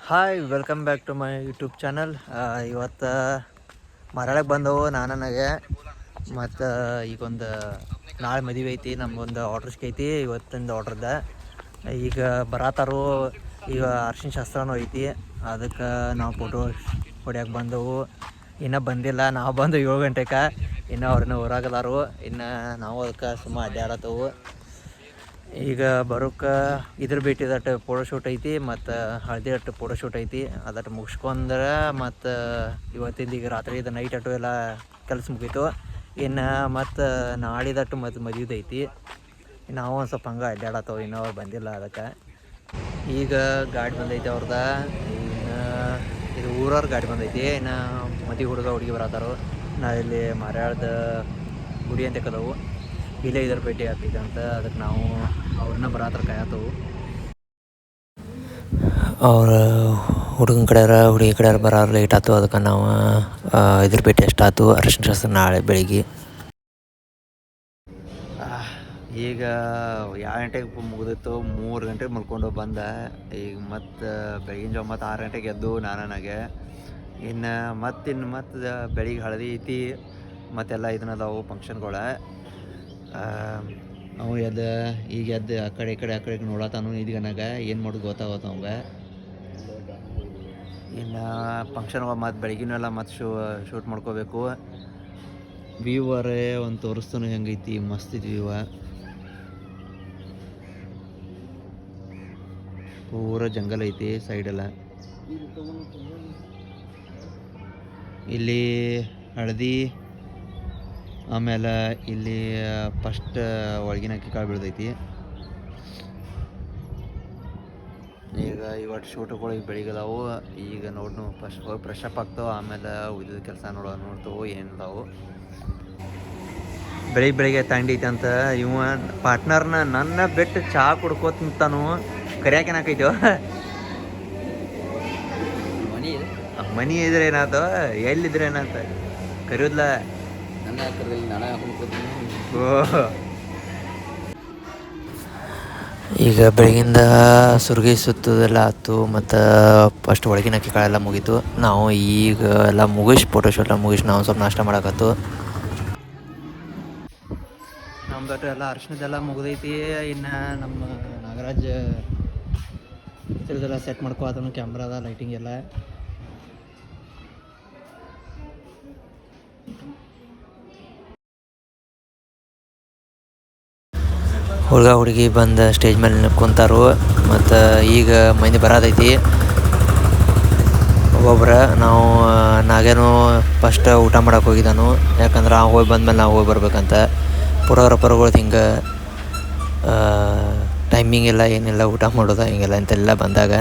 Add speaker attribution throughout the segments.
Speaker 1: Hi welcome back to my YouTube channel. ಇವತ್ತು ಮರಳಕ್ಕೆ ಬಂದವು ನನಗೆ ಮತ್ತು ಈಗೊಂದು ನಾಳೆ ಮದುವೆ ಐತಿ, ನಮಗೊಂದು ಆರ್ಡ್ರಸ್ಗೆ ಐತಿ. ಇವತ್ತಿಂದ ಆರ್ಡ್ರದ ಈಗ ಬರತ್ತಾರು. ಈಗ ಅರ್ಶಿನ ಶಾಸ್ತ್ರನೂ ಐತಿ, ಅದಕ್ಕೆ ನಾವು ಫೋಟೋ ಹೊಡ್ಯಕ್ಕೆ ಬಂದವು. ಇನ್ನೂ ಬಂದಿಲ್ಲ, ನಾವು ಬಂದು 7 ಗಂಟೆಗೆ. ಇನ್ನೂ ಅವ್ರನ್ನ ಹೊರಾಗದಾರು. ಇನ್ನು ನಾವು ಅದಕ್ಕೆ ಸುಮ್ಮ ಅಡ್ಡಾಡತ್ತವು. ಈಗ ಬರೋಕ್ಕೆ ಇದ್ರ ಭೇಟಿದಟ್ಟು ಫೋಟೋಶೂಟ್ ಐತಿ ಮತ್ತು ಹಳದಿ ಅಟ್ಟು ಫೋಟೋಶೂಟ್ ಐತಿ. ಅದಟ್ಟು ಮುಗಿಸ್ಕೊಂಡ್ರೆ ಮತ್ತು ಇವತ್ತಿಂದ ಈಗ ರಾತ್ರಿ ಇದು ನೈಟ್ ಅಟ್ಟು ಎಲ್ಲ ಕೆಲಸ ಮುಗೀತು. ಇನ್ನು ಮತ್ತು ನಾಳಿದಟ್ಟು ಮತ್ತು ಮದುವೆ ಐತಿ. ನಾವು ಒಂದು ಸ್ವಲ್ಪ ಹಂಗೆ ಅಡ್ಡಾಡತ್ತವು, ಇನ್ನೂ ಅವ್ರು ಬಂದಿಲ್ಲ. ಅದಕ್ಕೆ ಈಗ ಗಾಡಿ ಬಂದೈತಿ ಅವ್ರದ. ಇನ್ನು ಇದು ಊರವ್ರ ಗಾಡಿ ಬಂದೈತಿ. ಇನ್ನು ಮದುವೆ ಹುಡುಗಿ ಬರತ್ತಾರು. ನಾವಿಲ್ಲಿ ಮರ್ಯಾಳ್ದ ಗುಡಿ ಅಂತ ಕದವು, ಇಲ್ಲೇ ಇದ್ರ ಭೇಟಿ ಆಗ್ತೈತೆ ಅಂತ. ಅದಕ್ಕೆ ನಾವು ಅವ್ರನ್ನ ಬರತ್ರ ಕಾಯತ್ತವು. ಅವ್ರ ಹುಡುಗನ ಕಡೆಯವ್ರ ಹುಡುಗಿ ಕಡೆಯವ್ರು ಬರೋರು ಲೇಟ್ ಆಯ್ತು. ಅದಕ್ಕೆ ನಾವು ಇದ್ರ ಭೇಟಿ ಎಷ್ಟಾಯ್ತು. ಅರಿಶಿನ ಶಾಸ್ತ್ರ ನಾಳೆ ಬೆಳಿಗ್ಗೆ. ಈಗ 2 ಗಂಟೆಗೆ ಮುಗಿದಿತ್ತು, 3 ಗಂಟೆಗೆ ಮಲ್ಕೊಂಡು ಬಂದೆ. ಈಗ ಮತ್ತು ಬೆಳಗಿನ ಜಾವ ಮತ್ತು 6 ಗಂಟೆಗೆ ಎದ್ದು ನನಗೆ ಇನ್ನು ಮತ್ತು ಬೆಳಿಗ್ಗೆ ಹಳದಿ ಐತಿ ಮತ್ತೆಲ್ಲ ಇದನ್ನದಾವು ಫಂಕ್ಷನ್ಗಳು. ಅವು ಈಗ ಎದ್ದು ಆ ಕಡೆ ನೋಡತ್ತಾನು. ಇದೀಗನಾಗ ಏನು ಮಾಡೋದು ಗೊತ್ತಾಗತ್ತ ಅವಂಗೆ. ಇನ್ನು ಫಂಕ್ಷನ್ ಮತ್ತು ಬೆಳಗಿನೆಲ್ಲ ಮತ್ತು ಶೂಟ್ ಮಾಡ್ಕೋಬೇಕು. ವ್ಯೂವರೇ ಒಂದು ತೋರಿಸ್ತಾನು ಹೆಂಗೈತಿ, ಮಸ್ತ್ ಐತಿ ವ್ಯೂವ. ಪೂರ ಜಂಗಲ್ ಐತಿ ಸೈಡೆಲ್ಲ. ಇಲ್ಲಿ ಹಳದಿ, ಆಮೇಲೆ ಇಲ್ಲಿ ಫಸ್ಟ್ ಒಳಗಿನ ಅಕ್ಕಿ ಕಾಳು ಬೀಳ್ತೈತಿ. ಈಗ ಇವತ್ತು ಶೂಟುಗಳು ಈಗ ಬೆಳಿಗ್ಗೆದಾವು. ಈಗ ನೋಡು ಫಸ್ಟ್ ಹೋಗಿ ಫ್ರೆಶ್ ಅಪ್ ಆಗ್ತಾವೆ, ಆಮೇಲೆ ಉಳಿದ ಕೆಲಸ ನೋಡ್ತಾವು ಏನಿದಾವು. ಬೆಳಿಗ್ಗೆ ತಂಡಿ ಐತೆ ಅಂತ ಇವ ಪಾರ್ಟ್ನರ್ನ ನನ್ನ ಬಿಟ್ಟು ಚಹಾ ಕುಡ್ಕೋತ ನಿಂತಾನು. ಕರಿಯಾಕೇನಾಕೈತೋ ಮನಿ ಇದ್ರೆ ಏನಾತ, ಎಲ್ಲಿದ್ರೆ ಏನಾತ ಕರಿಯೋದ್ಲ. ಈಗ ಬೆಳಗಿಂದ ಸುರ್ಗಿ ಸುತ್ತದೆಲ್ಲ ಆಯ್ತು ಮತ್ತು ಫಸ್ಟ್ ಒಳಗಿನ ಅಕ್ಕಿ ಕಾಳೆಲ್ಲ ಮುಗೀತು. ನಾವು ಈಗ ಎಲ್ಲ ಮುಗಿಸಿ ಫೋಟೋಶೂಟ್ ಎಲ್ಲ ಮುಗಿಸಿ ನಾವು ಸ್ವಲ್ಪ ನಾಷ್ಟ ಮಾಡಕತ್ತು. ನಮ್ದು ಎಲ್ಲ ಅರ್ಶಿನದೆಲ್ಲ ಮುಗಿದೈತಿ. ಇನ್ನು ನಮ್ಮ ನಾಗರಾಜ್ ಇದೆಲ್ಲ ಸೆಟ್ ಮಾಡ್ಕೋ, ಅದನ್ನು ಕ್ಯಾಮ್ರಾದ ಲೈಟಿಂಗ್ ಎಲ್ಲ. ಹುಡುಗ ಹುಡುಗಿ ಬಂದು ಸ್ಟೇಜ್ ಮೇಲೆ ಕುಂತಾರು. ಮತ್ತು ಈಗ ಮಂದಿ ಬರೋದೈತಿ ಒಬ್ಬೊಬ್ರು. ನಾವು ನಾಗೇನು ಫಸ್ಟ್ ಊಟ ಮಾಡೋಕೆ ಹೋಗಿದ್ದಾನು, ಯಾಕಂದ್ರೆ ಅವ್ನು ಹೋಗಿ ಬಂದಮೇಲೆ ನಾವು ಹೋಗಿ ಬರ್ಬೇಕಂತ. ಫೋಟೋಗ್ರಾಫರ್ಗಳ್ದು ಹಿಂಗೆ ಟೈಮಿಂಗ್ ಎಲ್ಲ ಏನಿಲ್ಲ ಊಟ ಮಾಡೋದು ಹಿಂಗೆಲ್ಲ ಅಂತೆಲ್ಲ ಬಂದಾಗ.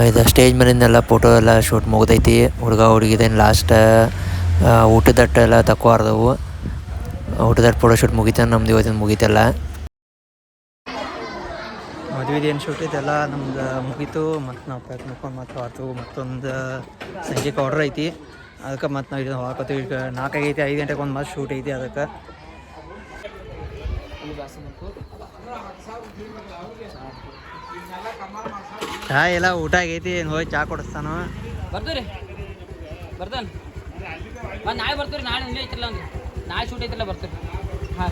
Speaker 1: ಇದು ಸ್ಟೇಜ್ ಮೇಲಿಂದೆಲ್ಲ ಫೋಟೋ ಎಲ್ಲ ಶೂಟ್ ಮುಗ್ದೈತಿ. ಹುಡುಗ ಹುಡುಗಿದೇನು ಲಾಸ್ಟ್ ಊಟದಟ್ಟು ಎಲ್ಲ ತಕ್ಕೋರ್ದವು. ಊಟದಟ್ಟು ಫೋಟೋ ಶೂಟ್ ಮುಗಿತ. ನಮ್ದು ಇವತ್ತಿನ ಮುಗೀತಲ್ಲ. ಮದುವೆದು ಏನು ಶೂಟ್ ಇದೆಲ್ಲ ನಮ್ದು ಮುಗೀತು. ಮತ್ತು ನಾವು ಪ್ಯಾಕ್ ಮಾಡ್ಕೊಂಡು ಮತ್ತು ಆಯ್ತು. ಮತ್ತೊಂದು ಸಂಜೆಗೆ ಆರ್ಡ್ರ್ ಐತಿ, ಅದಕ್ಕೆ ಮತ್ತು ನಾವು ಇದು ಹಾಕೋತೀವಿ. ಈಗ 4 ಆಗೈತಿ, 5 ಗಂಟೆಗೆ ಒಂದು ಮತ್ತು ಶೂಟ್ ಐತಿ. ಅದಕ್ಕೆ ಚಹಾ ಎಲ್ಲ ಊಟ ಆಗೈತಿ. ಹೋಗಿ ಚಹಾ ಕೊಡಿಸ್ತಾನು.
Speaker 2: ಬರ್ತೀರಿ ಬರ್ತಾನೆ ನಾಳೆ ಬರ್ತೀರಿ. ನಾಳೆ ಐತಿಲ್ಲ ಅಂದ್ರೆ ನಾಳೆ ಶೂಟ್ ಐತಿಲ್ಲ ಬರ್ತೀರಿ. ಹಾಂ